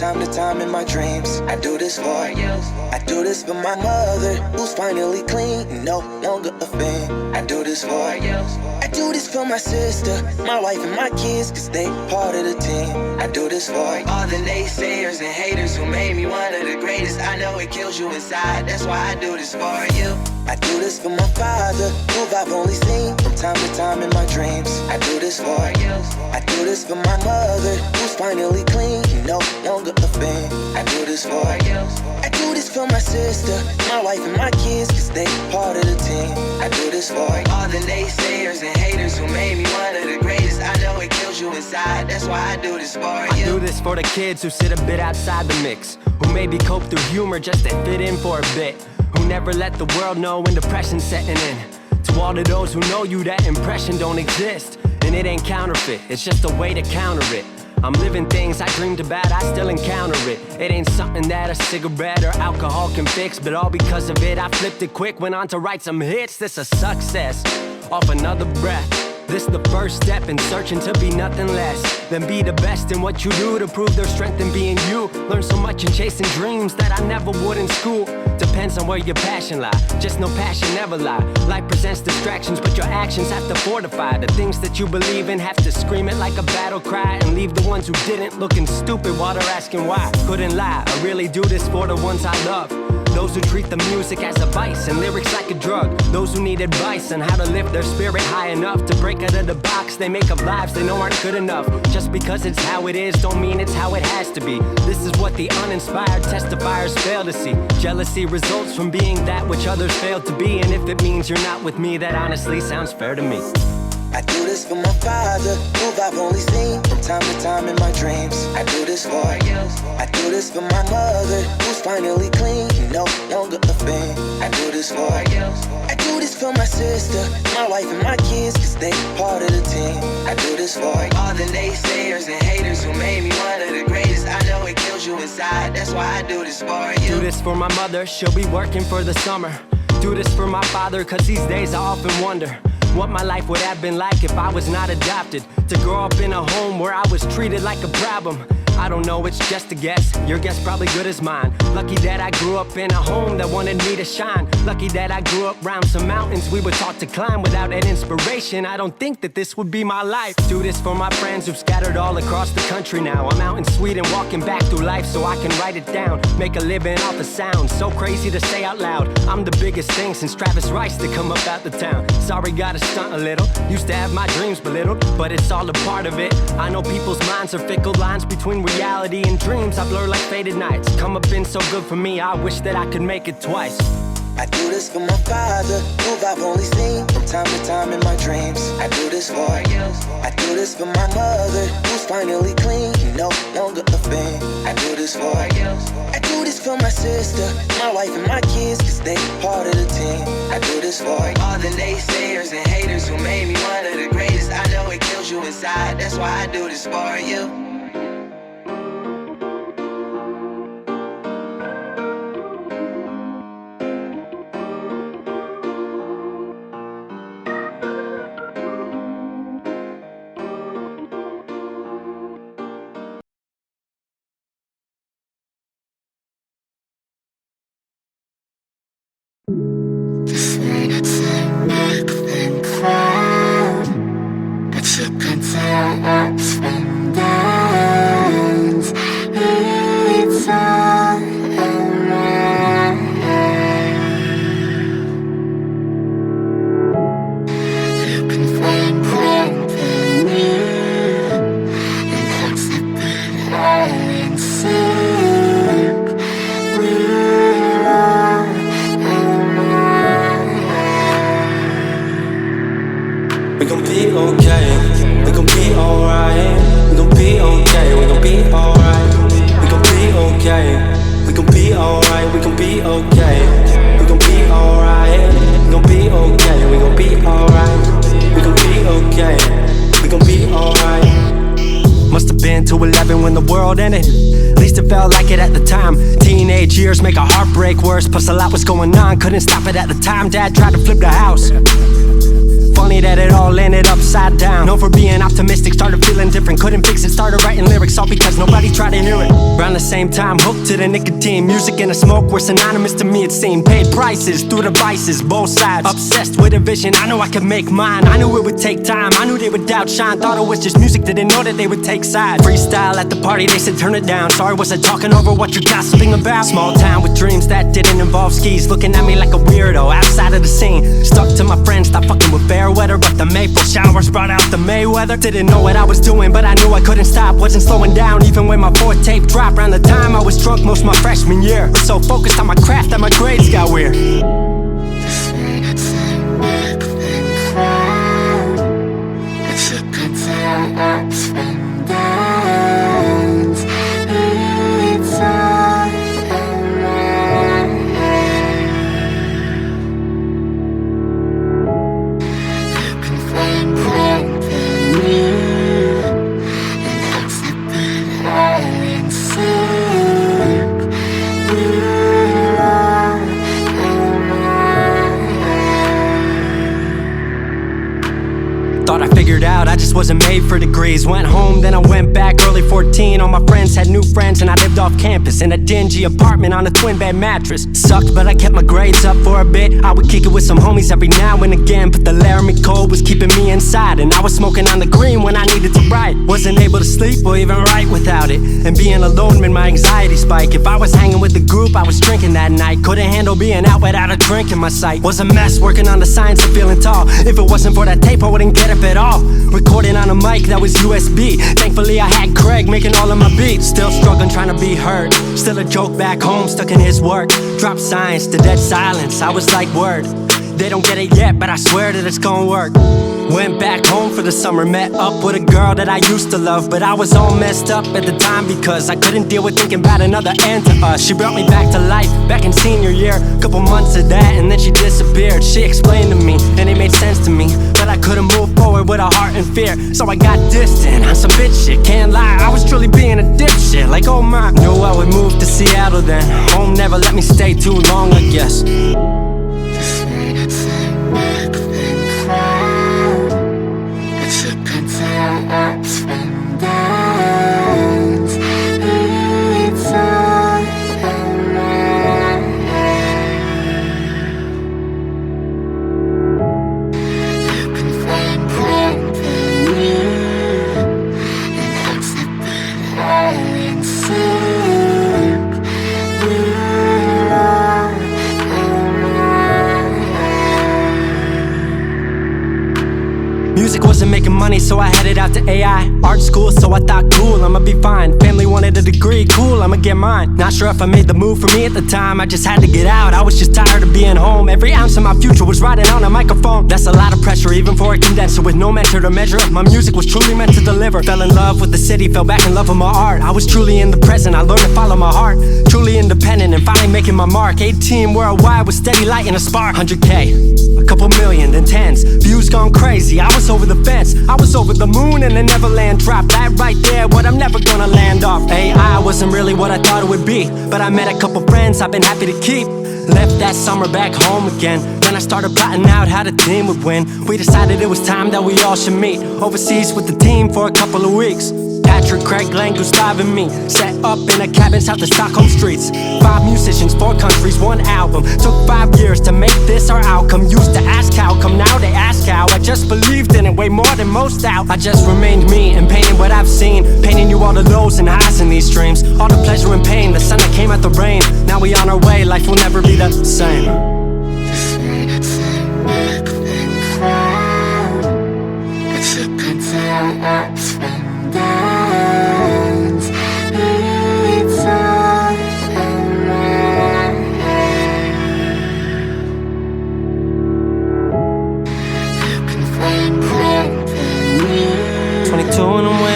time to time in my dreams. I do this for you. I do this for my mother, who's finally clean, no longer a fan. I do this for you. I do this for my sister, my wife and my kids, cause they part of the team. I do this for all the naysayers and haters who made me one of the greatest. I know it kills you inside, that's why I do this for you. I do this for my father, who I've only seen from time to time in my dreams. I do this for you. I do this for my mother, who's finally clean, no longer a fan. I do this for you. I do this for my sister, my wife and my kids, cause they part of the team. I do this for all the naysayers and haters who made me one of the greatest. I know it kills you inside, that's why I do this for you. I do this for the kids who sit a bit outside the mix, who maybe cope through humor just to fit in for a bit, who never let the world know when depression's setting in. To all of those who know you, that impression don't exist, and it ain't counterfeit, it's just a way to counter it. I'm living things I dreamed about, I still encounter it. It ain't something that a cigarette or alcohol can fix, but all because of it, I flipped it quick, went on to write some hits. This a success, off another breath. This the first step in searching to be nothing less than be the best in what you do, to prove their strength in being you. Learn so much in chasing dreams that I never would in school. Depends on where your passion lie, just know passion never lie. Life presents distractions, but your actions have to fortify the things that you believe in. Have to scream it like a battle cry, and leave the ones who didn't looking stupid while they're asking why. Couldn't lie, I really do this for the ones I love, those who treat the music as a vice and lyrics like a drug, those who need advice on how to lift their spirit high enough to break out of the box they make up lives they know aren't good enough. Just because it's how it is don't mean it's how it has to be. This is what the uninspired testifiers fail to see. Jealousy results from being that which others fail to be, and if it means you're not with me, that honestly sounds fair to me. I do this for my father, who I've only seen from time to time in my dreams. I do this for you. I do this for my mother, who's finally clean, no longer a fan. I do this for you. I do this for my sister, my wife and my kids, cause they part of the team. I do this for all the naysayers and haters who made me one of the greatest. I know it kills you inside, that's why I do this for you. Do this for my mother, she'll be working for the summer. Do this for my father, cause these days I often wonder what my life would have been like if I was not adopted, to grow up in a home where I was treated like a problem. I don't know, it's just a guess, your guess probably good as mine. Lucky that I grew up in a home that wanted me to shine. Lucky that I grew up around some mountains we were taught to climb. Without that inspiration, I don't think that this would be my life. Do this for my friends who've scattered all across the country now. I'm out in Sweden walking back through life so I can write it down, make a living off the sound, so crazy to say out loud. I'm the biggest thing since Travis Rice to come up out the town. Sorry, gotta stunt a little, used to have my dreams belittled, but it's all a part of it. I know people's minds are fickle, lines between reality and dreams I blur like faded nights. Come up been so good for me, I wish that I could make it twice. I do this for my father, who I've only seen from time to time in my dreams. I do this for you. I do this for my mother, who's finally clean, no longer a fan. I do this for you. I do this for my sister, my wife and my kids, cause they part of the team. I do this for all the naysayers and haters who made me one of the greatest. I know it kills you inside, that's why I do this for you. Just wanted to make them proud, but you can tell ups and downs. It's all around. You can find company and hearts that beat all in sync. We're all we gon' be okay, we gon' be alright. We gon' be okay, we gon' be alright. We gon' be okay, we gon' be alright. We gon' be okay, we gon' be alright. We gon' be okay, we gon' be alright. We gon' be okay, we gon' be alright. Must have been 2:11 when the world ended, at least it felt like it at the time. Teenage years make a heartbreak worse, plus a lot was going on, couldn't stop it at the time. Dad tried to flip the house, funny that it all ended upside down. Known for being optimistic, started feeling different, couldn't fix it, started writing lyrics all because nobody tried to hear it. Around the same time, hooked to the nicotine. Music and the smoke were synonymous to me, it seemed. Paid prices through devices, both sides. Obsessed with a vision, I knew I could make mine. I knew it would take time, I knew they would outshine. Thought it was just music, didn't know that they would take sides. Freestyle at the party, they said turn it down. Sorry, was I talking over what you're gossiping about? Small town with dreams that didn't involve skis. Looking at me like a weirdo, outside of the scene. Stuck to my friends, thought fucking with fair weather. But the maple showers brought out the Mayweather. Didn't know what I was doing, but I knew I couldn't stop. Wasn't slowing down, even when my fourth tape dropped. Around the time I was drunk most my freshman year. Was so focused on my craft that my grades got weird. Ups and downs, it's all around. You can find plenty new and accept that I insist. We're all around. Thought I figured out I just wasn't made for degrees. Went home, then I went back early 14. All my friends had new friends and I lived off campus in a dingy apartment on a twin bed mattress. Sucked, but I kept my grades up for a bit. I would kick it with some homies every now and again, but the Laramie cold was keeping me inside. And I was smoking on the green when I needed to write. Wasn't able to sleep or even write without it. And being alone made my anxiety spike. If I was hanging with the group, I was drinking that night. Couldn't handle being out without a drink in my sight. Was a mess working on the science of feeling tall. If it wasn't for that tape, I wouldn't get up at all. Recording on a mic that was USB. Thankfully I had Craig making all of my beats. Still struggling trying to be heard. Still a joke back home stuck in his work. Drop science to dead silence. I was like, word, they don't get it yet, but I swear that it's gonna work. Went back home for the summer. Met up with a girl that I used to love, but I was all messed up at the time because I couldn't deal with thinking about another end to us. She brought me back to life back in senior year. Couple months of that and then she disappeared. She explained to me and it made sense to me, but I couldn't move forward with a heart in fear. So I got distant on some bitch shit. Can't lie, I was truly being a dipshit. Like oh my, knew I would move to Seattle then. Home never let me stay too long, I guess. Ups and downs, it's all around. You can find plenty new and accept that I insist. We're all around. Music wasn't making money, so I headed out to AI art school, so I thought cool, I'ma be fine. Family wanted a degree, cool, I'ma get mine. Not sure if I made the move for me at the time, I just had to get out. I was just tired of being home. Every ounce of my future was riding on a microphone. That's a lot of pressure, even for a condenser with no mentor to measure up. My music was truly meant to deliver. Fell in love with the city, fell back in love with my art. I was truly in the present, I learned to follow my heart. Truly independent and finally making my mark. 18 worldwide with steady light and a spark. 100K, a couple million, then tens. Views gone crazy, I was over the fence. I was over the moon and the Neverland drop. That right there, what I'm never gonna land off. AI wasn't really what I thought it would be, but I met a couple friends I've been happy to keep. Left that summer back home again. Then I started plotting out how the team would win. We decided it was time that we all should meet overseas with the team for a couple of weeks. Patrick, Craig, Glenn, Gustav and me set up in a cabin south of Stockholm streets. 5 musicians, 4 countries, 1 album. Took 5 years to make this our outcome. Used to ask how, come now they ask how. I just believed in it way more than most out. I just remained me and painting what I've seen. Painting you all the lows and highs in these dreams. All the pleasure and pain, the sun that came out the rain. Now we on our way, life will never be the same. Ups and downs, it's all around. You can find plenty new 22 and I'm way